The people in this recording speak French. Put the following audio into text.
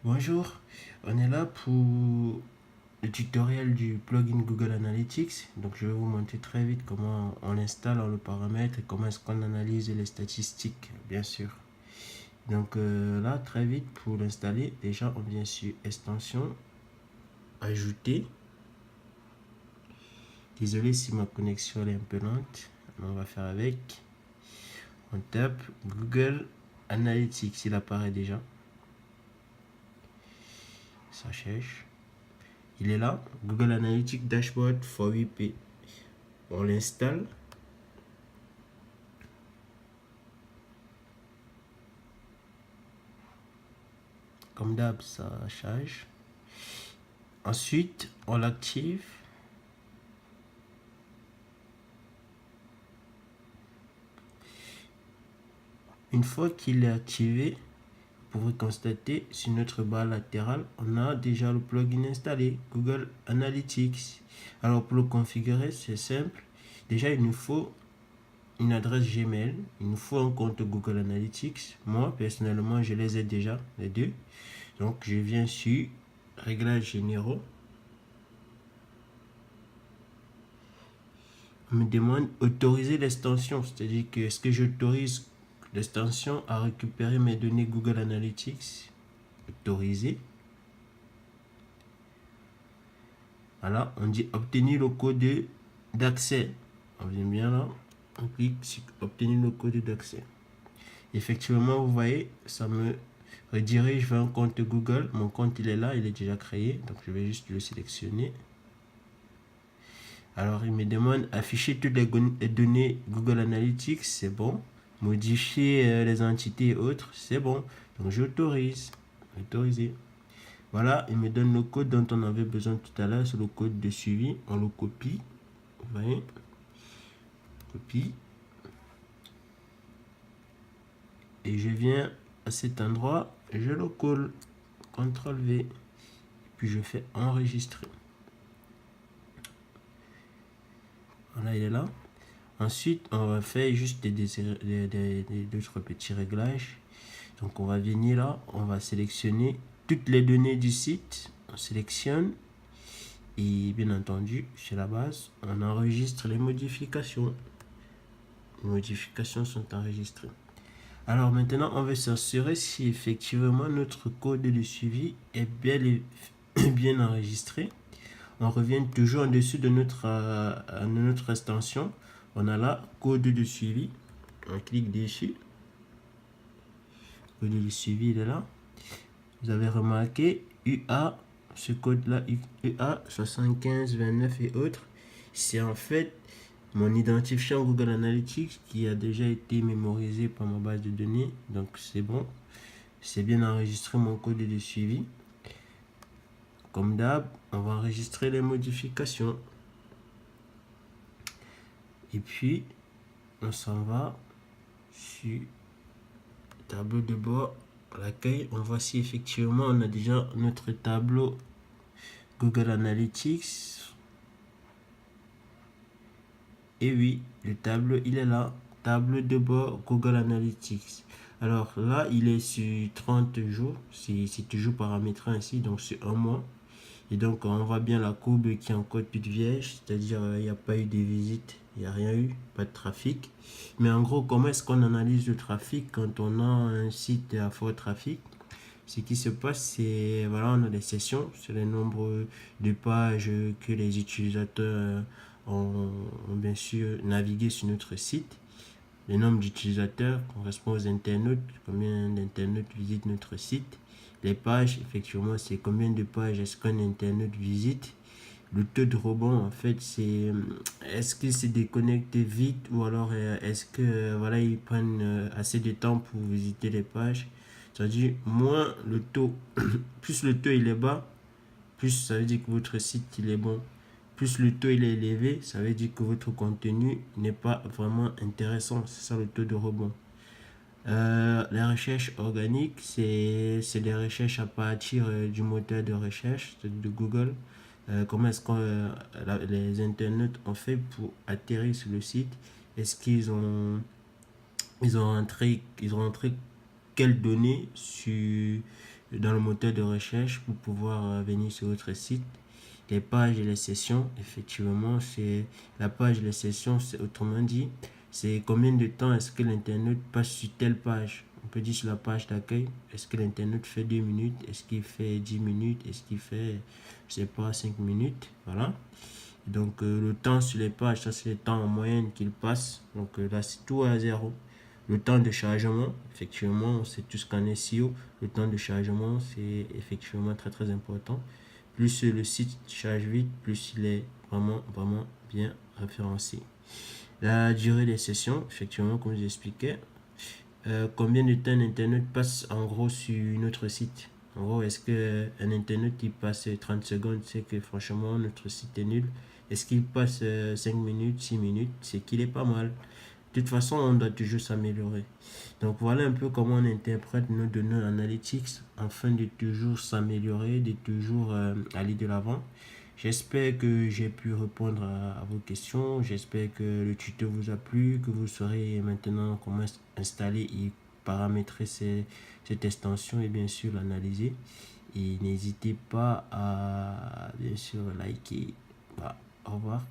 Bonjour, on est là pour le tutoriel du plugin Google Analytics. Donc je vais vous montrer très vite comment on l'installe, on le paramètre et comment est-ce qu'on analyse les statistiques, bien sûr. Donc là, très vite pour l'installer, déjà on vient sur extension, ajouter. Désolé si ma connexion est un peu lente, mais on va faire avec. On tape Google Analytics, il apparaît déjà. Ça cherche. Il est là, Google Analytics Dashboard for WP. On l'installe. Comme d'hab, ça charge. Ensuite, on l'active. Une fois qu'il est activé, vous pouvez constater sur notre barre latérale, on a déjà le plugin installé, Google Analytics. Alors pour le configurer, c'est simple. Déjà, il nous faut une adresse Gmail, il nous faut un compte Google Analytics. Moi, personnellement, je les ai déjà, les deux. Donc, je viens sur Réglages généraux. On me demande autoriser l'extension, c'est-à-dire que est-ce que j'autorise l'extension à récupérer mes données Google Analytics. Autoriser. Voilà, on dit obtenir le code d'accès. On vient bien là, on clique sur obtenir le code d'accès. Effectivement, vous voyez, ça me redirige vers un compte Google. Mon compte, il est là, il est déjà créé. Donc, je vais juste le sélectionner. Alors, il me demande afficher toutes les données Google Analytics, c'est bon. Modifier les entités et autres, c'est bon. Donc, j'autorise. Autoriser. Voilà, il me donne le code dont on avait besoin tout à l'heure, c'est le code de suivi. On le copie. Vous voyez, copie. Et je viens à cet endroit, je le colle. CTRL V. Puis je fais enregistrer. Voilà, il est là. Ensuite, on va faire juste d'autres petits réglages. Donc, on va venir là, on va sélectionner toutes les données du site. On sélectionne. Et bien entendu, sur la base, on enregistre les modifications. Les modifications sont enregistrées. Alors maintenant, on veut s'assurer si effectivement notre code de suivi est bien enregistré. On revient toujours en dessus de notre extension. On a là code de suivi. On clique dessus. Code de suivi, il est là. Vous avez remarqué UA, ce code-là, UA 75 29 et autres. C'est en fait mon identifiant Google Analytics qui a déjà été mémorisé par ma base de données. Donc c'est bon. C'est bien enregistré mon code de suivi. Comme d'hab, on va enregistrer les modifications. Et puis, on s'en va sur le tableau de bord à l'accueil. On voit si effectivement on a déjà notre tableau Google Analytics. Et oui, le tableau, il est là. Tableau de bord Google Analytics. Alors là, il est sur 30 jours. C'est toujours paramétré ainsi, donc c'est un mois. Et donc, on voit bien la courbe qui est encore toute vierge, c'est-à-dire il n'y a pas eu de visite, il n'y a rien eu, pas de trafic. Mais en gros, comment est-ce qu'on analyse le trafic quand on a un site à fort trafic? Ce qui se passe, c'est, voilà, on a des sessions sur le nombre de pages que les utilisateurs ont bien sûr navigué sur notre site. Le nombre d'utilisateurs correspond aux internautes, combien d'internautes visitent notre site. Les pages, effectivement, c'est combien de pages est-ce qu'un internaute visite. Le taux de rebond, en fait, c'est est-ce qu'il se déconnecte vite ou alors est-ce que voilà, ils prennent assez de temps pour visiter les pages. C'est-à-dire, moins le taux, plus le taux il est bas, plus ça veut dire que votre site il est bon. Plus le taux il est élevé, ça veut dire que votre contenu n'est pas vraiment intéressant. C'est ça le taux de rebond. Les recherches organiques, c'est des recherches à partir du moteur de recherche de Google. Comment est-ce que les internautes ont fait pour atterrir sur le site? Est-ce qu'ils ont rentré quelles données sur dans le moteur de recherche pour pouvoir venir sur votre site. Les pages et les sessions, effectivement, c'est la page et les sessions, c'est autrement dit, c'est combien de temps est-ce que l'internaute passe sur telle page. On peut dire sur la page d'accueil, est-ce que l'internaute fait 2 minutes, est-ce qu'il fait 10 minutes, est-ce qu'il fait, je sais pas, 5 minutes, voilà. Donc le temps sur les pages, ça c'est le temps en moyenne qu'il passe. Donc là c'est tout à zéro. Le temps de chargement, effectivement, c'est tout ce qu'en SEO. Le temps de chargement, c'est effectivement très très important. Plus le site charge vite, plus il est vraiment bien référencé. La durée des sessions, effectivement, comme je l'expliquais, combien de temps un internaute passe en gros sur notre site. En gros, est-ce qu'un internaute qui passe 30 secondes, c'est que franchement notre site est nul. Est-ce qu'il passe 5 minutes, 6 minutes, c'est qu'il est pas mal. De toute façon, on doit toujours s'améliorer. Donc voilà un peu comment on interprète nos données analytics afin de toujours s'améliorer, de toujours aller de l'avant. J'espère que j'ai pu répondre à vos questions. J'espère que le tuto vous a plu, que vous saurez maintenant comment installer et paramétrer cette extension et bien sûr l'analyser. Et n'hésitez pas à bien sûr liker. Bah, au revoir.